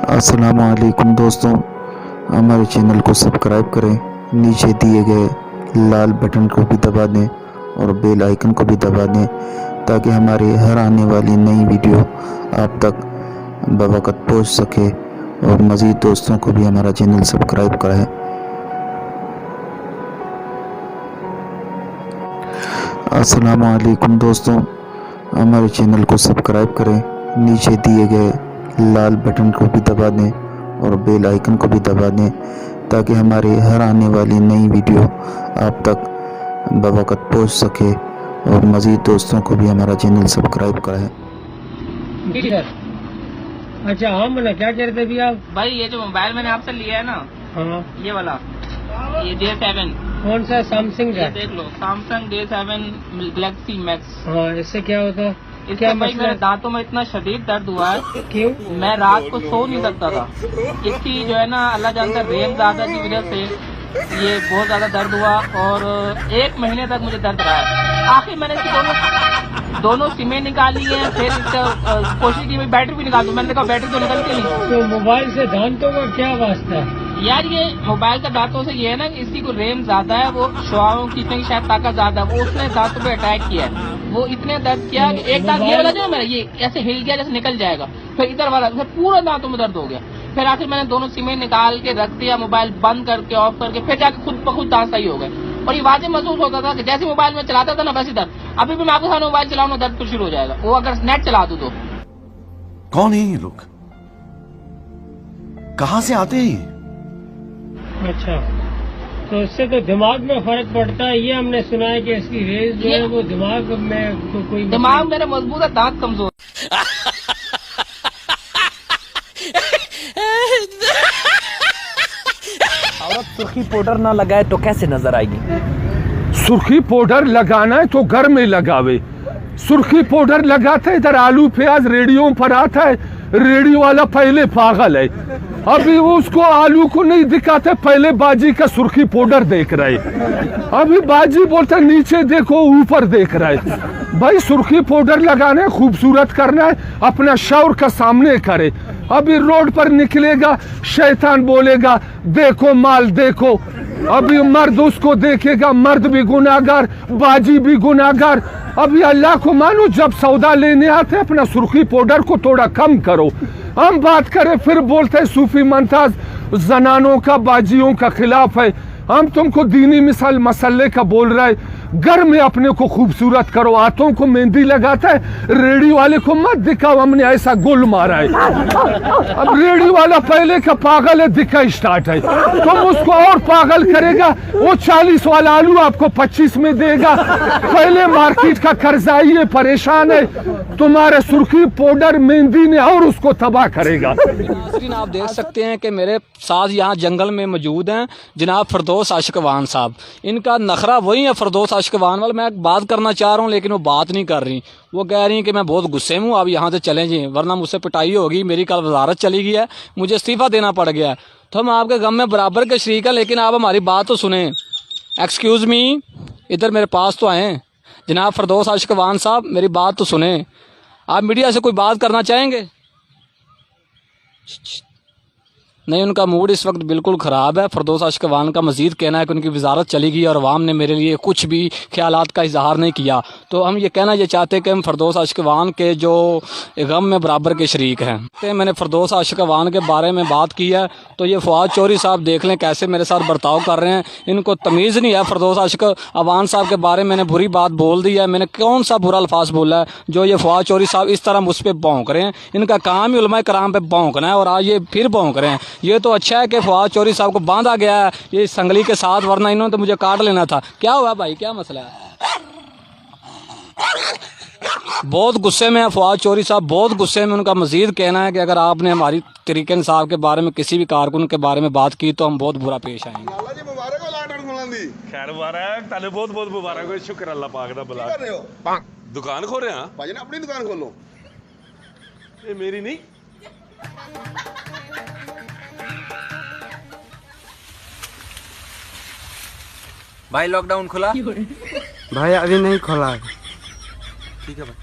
अस्सलामुअलैकुम दोस्तों, हमारे चैनल को सब्सक्राइब करें। नीचे दिए गए लाल बटन को भी दबा दें और बेल आइकन को भी दबा दें ताकि हमारी हर आने वाली नई वीडियो आप तक बवक़्त पहुंच सके और मज़ीद दोस्तों को भी हमारा चैनल सब्सक्राइब करें। अस्सलामुअलैकुम दोस्तों, हमारे चैनल को सब्सक्राइब करें। नीचे दिए गए लाल बटन को भी दबा दें और बेल आइकन को भी दबा दें ताकि हमारी हर आने वाली नई वीडियो आप तक बवक़्त पहुंच सके और मज़ीद दोस्तों को भी हमारा चैनल सब्सक्राइब करें। अच्छा हाँ, मैंने क्या कह रहे थे अभी आप? भाई ये जो मोबाइल मैंने आपसे लिया है ना, हाँ, ये वाला, ये J7। कौन सा? सैमसंग का? देख लो, सैमसंग J7 गैलेक्सी मैक्स। हाँ, इससे क्या होता है? इससे क्या भाई मसला मेरे है? दांतों में इतना शदीद दर्द हुआ है, क्यों? मैं रात को सो नहीं सकता था। इसकी जो है ना, अल्लाह जानता, रेम ज्यादा की वजह से ये बहुत ज्यादा दर्द हुआ और 1 महीने तक मुझे दर्द रहा है। आखिर मैंने इसकी दोनों सिमें निकाली हैं, फिर इसका कोशिश की बैटरी भी निकाल दूं। मैंने कहा बैटरी तो निकलती नहीं। तो मोबाइल से दांतों का क्या वास्ता है? यार ये मोबाइल का दांतों से ये है ना कि इसकी को रेम ज्यादा है, वो शुआओं की इतनी शायद ताकत ज्यादा है, वो उसने दांतों पे अटैक किया है। वो इतने दर्द किया कि एक दांत ये वाला जो है मेरा, ये ऐसे हिल गया जैसे निकल जाएगा, फिर इधर वाला, फिर पूरा दांतों में दर्द हो गया। फिर आखिर मैंने दोनों सिमें निकाल के रख दिया, मोबाइल बंद करके ऑफ करके, फिर जाके खुद ब खुद दांत सही हो गए। और ये वाजिब महसूस होता था कि जैसे मोबाइल में चलाता था ना वैसे दर्द। अभी भी मैं आपके सामने मोबाइल चलाऊं ना, दर्द फिर शुरू हो जाएगा, वो अगर नेट चला दूं तो। कौन है ये लोग? कहां से आते हैं? अच्छा, तो इससे तो दिमाग में फर्क पड़ता है। ये हमने सुना है कि इसकी रेज जो है वो दिमाग में कोई दिमाग मेरा मजबूत है, दांत कमजोर। औरत सुर्खी पाउडर ना लगाए तो कैसे नजर आएगी? सुर्खी पाउडर लगाना है तो घर में लगावे। सुर्खी पाउडर लगाते इधर आलू प्याज रेडियो पर आता है, रेडियो वाला पहले पागल है। अभी उसको आलू को नहीं दिखाते, पहले बाजी का सुर्खी पाउडर देख रहे। अभी बाजी बोलते नीचे देखो ऊपर देख रहे। भाई सुर्खी पाउडर लगाना है, खूबसूरत करना है, अपना शौर का सामने करे। अभी रोड पर निकलेगा, शैतान बोलेगा देखो माल देखो। अभी मर्द उसको देखेगा, मर्द भी गुनाहगार, बाजी भी गुनाहगार। अभी अल्लाह को मानो, जब सौदा लेने आते अपना सुर्खी पाउडर को थोड़ा कम करो। हम बात करें फिर बोलते सूफी मंताज जनानों का बाजियों का खिलाफ है। हम तुमको दीनी मिसाल मसले का बोल रहा है। घर में अपने को खूबसूरत करो। हाथों को मेहंदी लगाता है, रेडी वाले को मत दिखाओ हमने ऐसा गोल मारा है। अब रेडी वाला पहले का पागल है, दिखा स्टार्ट है, तुम उसको और पागल करेगा। वो 40 वाला आलू आपको 25 में देगा। पहले मार्केट का कर्जाई है, परेशान है, तुम्हारे सुर्खी पाउडर मेहंदी ने और उसको तबाह करेगा। आप देख सकते हैं कि मेरे साथ यहाँ जंगल में मौजूद हैं जनाब फरदौस आशिकवान साहब। इनका नखरा वही है फरदौस आशिकवान वाला। मैं बात करना चाह रहा हूँ लेकिन वो बात नहीं कर रही। वो कह रही हैं कि मैं बहुत गुस्से में हूँ, आप यहाँ से चले जाएं वरना मुझसे पिटाई होगी। मेरी कल वजारत चली गई है, मुझे इस्तीफा देना पड़ गया है। तो हम आपके गम में बराबर के शरीक हैं, लेकिन आप हमारी बात तो सुने। एक्सक्यूज मी, इधर मेरे पास तो आए जनाब फरदौस आशिकवान साहब, मेरी बात तो सुने। आप मीडिया से कोई बात करना चाहेंगे? नहीं, उनका मूड इस वक्त बिल्कुल ख़राब है। फरदौस आशिकवान का मज़ीद कहना है कि उनकी वजारत चली गई और अवाम ने मेरे लिए कुछ भी ख्यालात का इजहार नहीं किया। तो हम ये कहना ये चाहते हैं कि हम फरदौस आशिकवान के जो गम में बराबर के शरीक हैं। मैंने फरदौस आशिकवान के बारे में बात की है तो ये फवाद चौधरी साहब देख लें कैसे मेरे साथ बर्ताव कर रहे हैं। इनको तमीज़ नहीं है। फरदौस आशिकवान साहब के बारे में मैंने बुरी बात बोल दी है। मैंने कौन सा बुरा अल्फाज बोला है जो ये फवाद चौधरी साहब इस तरह मुझ पर भौंक रहे हैं? इनका काम ही उलमा कराम पे भौंकना है और आज ये फिर भौंक रहे हैं। ये तो अच्छा है कि फवाद चौधरी साहब को बांधा गया है ये संगली के साथ, वरना इन्होंने तो मुझे काट लेना था। क्या हुआ भाई, क्या मसला है? बहुत गुस्से में है फवाद चौधरी साहब, बहुत गुस्से में। उनका मजीद कहना है कि अगर आपने हमारी तरीके इंसाफ के बारे में किसी भी कारकुन के बारे में बात की तो हम बहुत बुरा पेश आएंगे। खैर मुबारक, ताले बहुत बहुत मुबारक हो। शुक्र अल्लाह पाक दा बुला। दुकान खोल रहे हैं भाई, अपनी दुकान खोलो। ये मेरी नहीं। भाई लॉकडाउन खुला? भाई अभी नहीं खोला है। ठीक है भाई।